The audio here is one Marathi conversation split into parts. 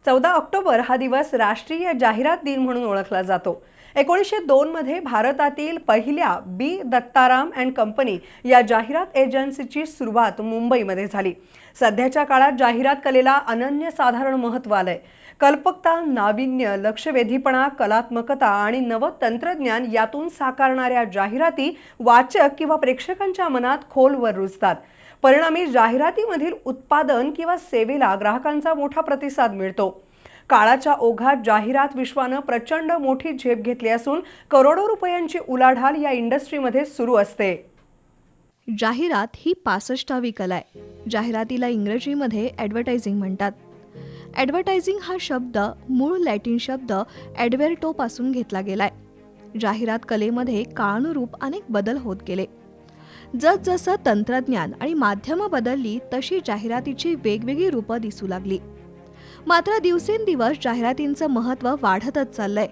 14 ऑक्टोबर हा दिवस राष्ट्रीय जाहिरात दिन म्हणून ओळखला जातो। 1902 मध्ये भारतातील पहिल्या बी दत्ताराम अँड कंपनी या जाहिरात एजन्सीची सुरुवात मुंबईमध्ये झाली। सध्याच्या काळात जाहिरात कलेला अनन्यसाधारण महत्त्व आलंय। कल्पकता, नाविन्य, लक्षवेधीपणा, कलात्मकता आणि नव तंत्रज्ञान यातून साकारणाऱ्या जाहिराती वाचक किंवा प्रेक्षकांच्या मनात खोलवर रुजतात। परिणामी जाहिरातीमधील उत्पादन किंवा सेवेला ग्राहकांचा मोठा प्रतिसाद मिळतो। काळाच्या ओघात जाहिरात विश्वाने प्रचंड मोठी झेप घेतली असून करोडो रुपयांची उलाढाल या इंडस्ट्रीमध्ये सुरू असते। जाहिरात ही 65वी कला आहे। जाहिरातीला इंग्रजीमध्ये ॲडव्हर्टायझिंग म्हणतात। ॲडव्हर्टायझिंग हा शब्द मूळ लॅटिन शब्द ॲडव्हर्टो पासून घेतला गेलाय। जाहिरात कलेमध्ये काळानुरूप अनेक बदल होत गेले। जसजसं तंत्रज्ञान आणि माध्यमं बदलली तशी जाहिरातीची वेगवेगळी रूपं दिसू लागली। मात्र दिवसेंदिवस जाहिरातींचं महत्त्व वाढतच चाललंय।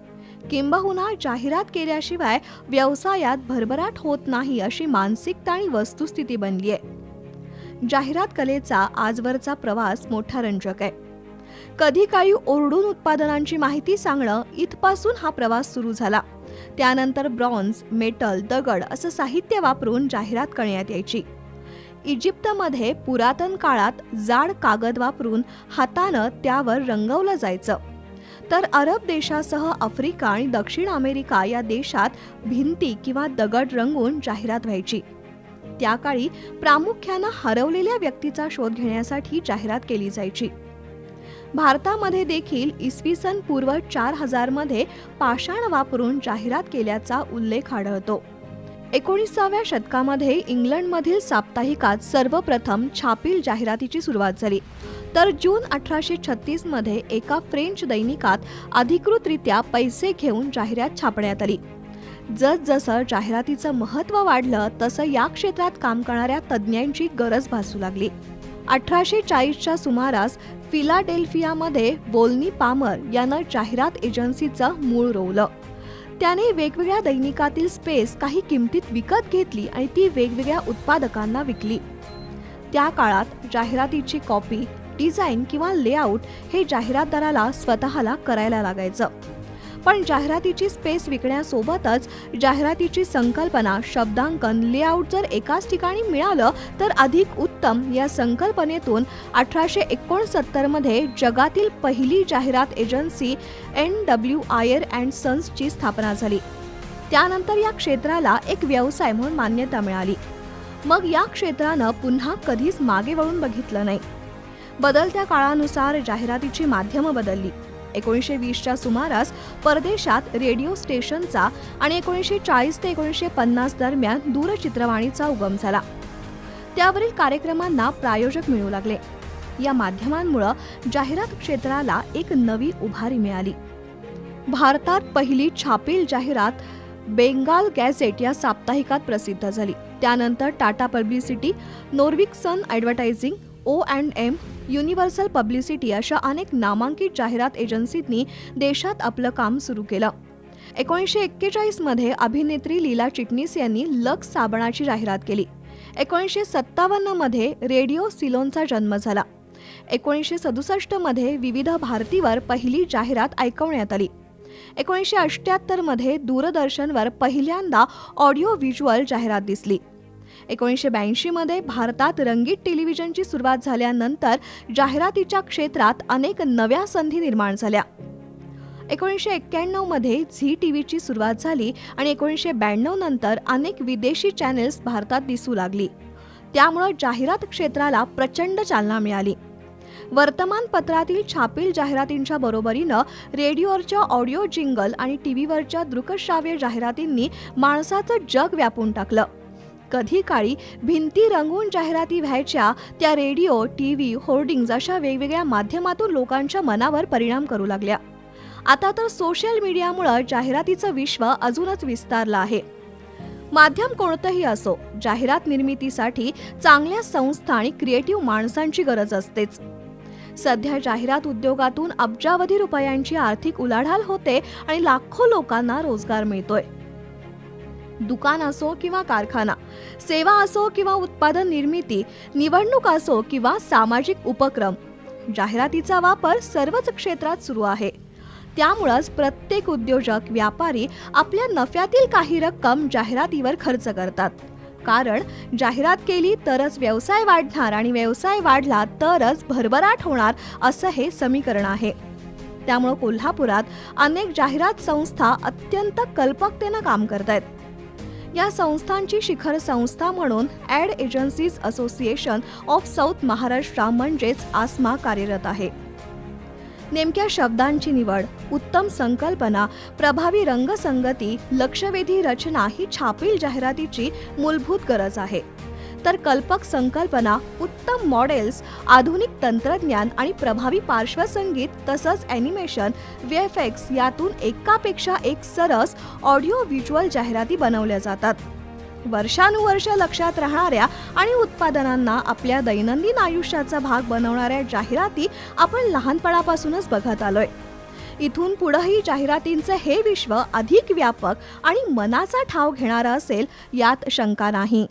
किंबहुना जाहिरात केल्याशिवाय व्यवसायात भरभराट होत नाही अशी मानसिकता आणि वस्तुस्थिती बनली आहे। जाहिरात कलेचा आजवरचा प्रवास मोठा रंजक आहे। कधी काळी ओरडून उत्पादनांची माहिती सांगणं इथपासून हा प्रवास सुरू झाला। त्यानंतर ब्रॉन्झ, मेटल, दगड असं साहित्य वापरून जाहिरात करण्यात यायची। इजिप्तमध्ये पुरातन काळात जाड कागद वापरून हातानं त्यावर रंगवलं जायचं, तर अरब देशासह आफ्रिका आणि दक्षिण अमेरिका या देशात भिंती किंवा दगड रंगवून जाहिरात व्हायची। त्या काळी प्रामुख्यानं हरवलेल्या व्यक्तीचा शोध घेण्यासाठी जाहिरात केली जायची। भारतामध्ये देखील इसवी सन पूर्व 4000 मध्ये पाषाण वापरून जाहिरात केल्याचा उल्लेख आढळतो। 19व्या शतकामध्ये इंग्लंडमधील साप्ताहिकात सर्वप्रथम छापील जाहिरातीची सुरुवात झाली, तर जून 1836 मध्ये एका फ्रेंच दैनिकात अधिकृतरित्या पैसे घेऊन जाहिरात छापण्यात आली। जसजसं जाहिरातीचं महत्त्व वाढलं तसं या क्षेत्रात काम करणाऱ्या तज्ज्ञांची गरज भासू लागली। 1840च्या सुमारास फिलाडेल्फियामध्ये वोल्नी पामर यानं जाहिरात एजन्सीचं मूळ रोवलं। त्याने वेगवेगळ्या दैनिकातील स्पेस काही किमतीत विकत घेतली आणि ती वेगवेगळ्या उत्पादकांना विकली। त्या काळात जाहिरातीची कॉपी, डिझाईन किंवा लेआउट हे जाहिरातदाराला स्वतःला करायला लागायचं। पण जाहिरातीची स्पेस विकण्यासोबतच जाहिरातीची संकल्पना, शब्दांकन, लेआउट जर एकाच ठिकाणी मिळालं तर अधिक उत्तम या संकल्पनेतून 1869 मध्ये जगातील पहिली जाहिरात एजन्सी NW आयर अँड सन्सची स्थापना झाली। त्यानंतर या क्षेत्राला एक व्यवसाय म्हणून मान्यता मिळाली। मग या क्षेत्रानं पुन्हा कधीच मागे वळून बघितलं नाही। बदलत्या काळानुसार जाहिरातीची माध्यमं बदलली। 1920च्या सुमारास परदेशात रेडिओ स्टेशनचा आणि 1940 ते 1950 दरम्यान दूरचित्रवाणीचा उगम झाला। त्यावरील कार्यक्रमांना प्रायोजक मिळू लागले। या माध्यमांमुळे जाहिरात क्षेत्राला एक नवी उभारी मिळाली। भारतात पहिली छापील जाहिरात बेंगाल गॅझेट या साप्ताहिकात प्रसिद्ध झाली। त्यानंतर टाटा पब्लिसिटी, नॉर्विक सन ॲडव्हर्टायझिंग, O&M, युनिव्हर्सल पब्लिसिटी अशा अनेक नामांकित जाहिरात एजन्सींनी देशात आपलं काम सुरू केलं। 1941 मध्ये अभिनेत्री लीला चिटणीस यांनी लक्स साबणाची जाहिरात केली। 1957 मध्ये रेडिओ सिलोनचा जन्म झाला। 1967 मध्ये विविध भारतीवर पहिली जाहिरात ऐकवण्यात आली। 1978 मध्ये दूरदर्शनवर पहिल्यांदा ऑडिओ व्हिज्युअल जाहिरात दिसली। 1982 मध्ये भारतात रंगीत टेलिव्हिजनची सुरुवात झाल्यानंतर जाहिरातीच्या क्षेत्रात अनेक नव्या संधी निर्माण झाल्या। 1991 मध्ये झी टीव्हीची सुरुवात झाली आणि 1992 नंतर अनेक विदेशी चॅनेल्स भारतात दिसू लागली। त्यामुळे जाहिरात क्षेत्राला प्रचंड चालना मिळाली। वर्तमानपत्रातील छापील जाहिरातींच्या बरोबरीनं रेडिओवरच्या ऑडिओ जिंगल आणि टीव्हीवरच्या दृकश्राव्य जाहिरातींनी माणसाचं जग व्यापून टाकलं। कधी काळी भिंती रंगवून जाहिराती व्हायच्या, त्या रेडिओ, टीव्ही, होर्डिंग्ज अशा वेगवेगळ्या माध्यमातून लोकांच्या मनावर परिणाम करू लागल्या। आता तर सोशल मीडियामुळे जाहिरातीचं विश्व अजूनच विस्तारलं आहे। माध्यम कोणतंही असो, जाहिरात निर्मितीसाठी चांगल्या संस्था आणि क्रिएटिव्ह माणसांची गरज असतेच। सध्या जाहिरात उद्योगातून अब्जावधी रुपयांची आर्थिक उलाढाल होते आणि लाखो लोकांना रोजगार मिळतोय। दुकान असो किंवा कारखाना, सेवा असो किंवा उत्पादन निर्मिती, निवडणूक असो किंवा सामाजिक उपक्रम, जाहिरातीचा वापर सर्वच क्षेत्रात सुरू आहे. त्यामुळंच प्रत्येक उद्योजक, व्यापारी आपल्या नफ्यातील काही रक्कम जाहिरातीवर खर्च करतात. कारण जाहिरात केली तरच व्यवसाय वाढणार आणि व्यवसाय वाढला तरच भरभराट होणार असं हे समीकरण आहे. त्यामुळे कोल्हापुरात अनेक जाहिरात संस्था अत्यंत कल्पकतेनं काम करतायत. या संस्थांची शिखर संस्था म्हणून ad agencies association of south Maharashtra म्हणजेच आस्मा कार्यरत आहे. नेमक्या शब्दांची निवड, उत्तम संकल्पना, प्रभावी रंगसंगती, लक्षवेधी रचना ही छापील जाहिरातीची मूलभूत गरज आहे. तर कल्पक संकल्पना, उत्तम मॉडेल्स, आधुनिक तंत्रज्ञान आणि प्रभावी पार्श्वसंगीत तसंच ॲनिमेशन, VFX यातून एकापेक्षा एक सरस ऑडिओ व्हिज्युअल जाहिराती बनवल्या जातात. वर्षानुवर्ष लक्षात राहणाऱ्या आणि उत्पादनांना आपल्या दैनंदिन आयुष्याचा भाग बनवणाऱ्या जाहिराती आपण लहानपणापासूनच बघत आलोय. इथून पुढेही जाहिरातींचे हे विश्व अधिक व्यापक आणि मनाचा ठाव घेणारं असेल यात शंका नाही.